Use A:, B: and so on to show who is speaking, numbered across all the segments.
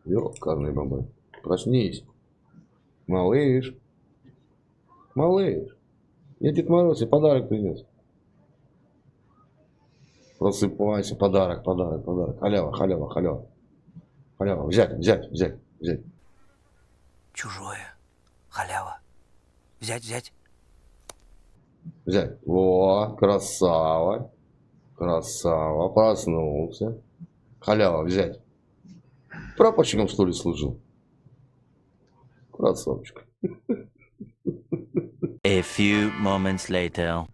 A: Ёкарный бабай. Проснись. Малыш. Малыш. Я Дед Мороз и подарок принес. Просыпайся. Подарок, подарок, подарок. Халява, халява, халява. Халява. Взять, взять, взять, взять.
B: Чужое. Халява. Взять, взять.
A: Взять. О, красава. Красава. Проснулся. Халява, взять. Прапорщиком, что ли, служил? Красавчик.
B: A few moments later.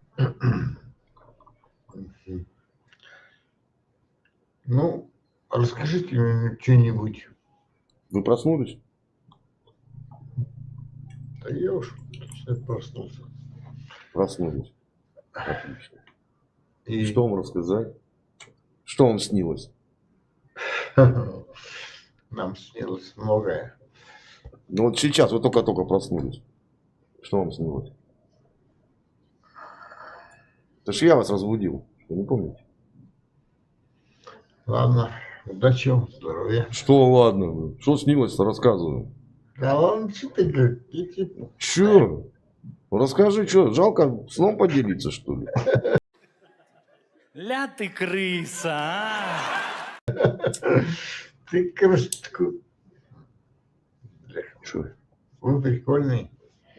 C: Ну, расскажите мне что-нибудь.
A: Вы проснулись?
C: Да я уж проснулся.
A: Проснулись. Отлично.
C: И
A: Что вам рассказать? Что вам снилось?
C: нам снилось многое.
A: Ну вот сейчас вы только-только проснулись. Что вам снилось? Это ж я вас разбудил. Вы не помните?
C: Ладно, удачи вам, здоровья.
A: Что ладно? Что снилось-то, рассказываю.
C: Да ладно, что ты говоришь?
A: Че? Расскажи, что, жалко сном поделиться, что ли?
B: Ля ты крыса, а?
C: Ты крышку.
A: Че?
C: Вы прикольный.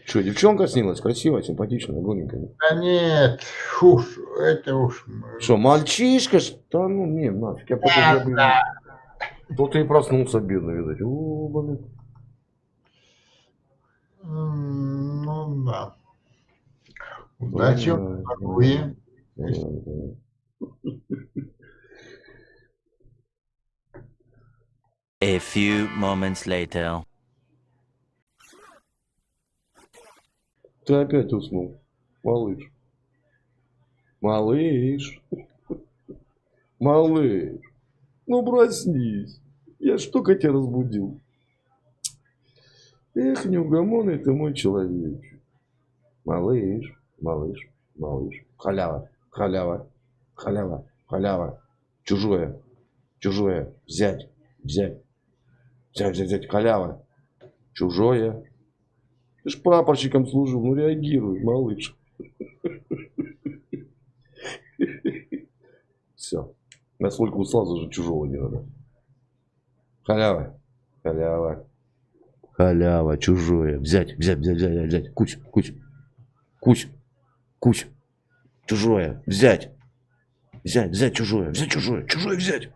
A: Че, девчонка снилась? Красивая, симпатичная, голенькая.
C: Да нет, уж, это уж.
A: Что, мальчишка? Да ну, не, нафиг. Я потом, блин, кто-то и проснулся, бедно, видать. О, блин.
C: Ну да. Удачи вам, здоровья.
B: A few moments later.
A: Ты опять уснул, малыш. Малыш. Малыш. Ну, проснись. Я ж только тебя разбудил. Эх, неугомонный ты мой человечек. Малыш, малыш, малыш. Халява, халява, халява, халява. Чужое, чужое. Взять, взять. Взять, взять, взять. Халява. Чужое. Ты ж прапорщиком служил, ну реагируй, малыш. Все. Насколько устал, даже чужого не надо. Халява. Халява. Халява, чужое. Взять, взять, взять, взять, взять. Кусь, кусь. Кусь. Кусь. Чужое. Взять. Взять, взять чужое. Взять чужое. Чужое взять.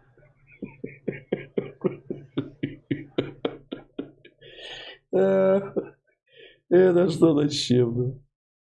A: Это что-то с чем-то.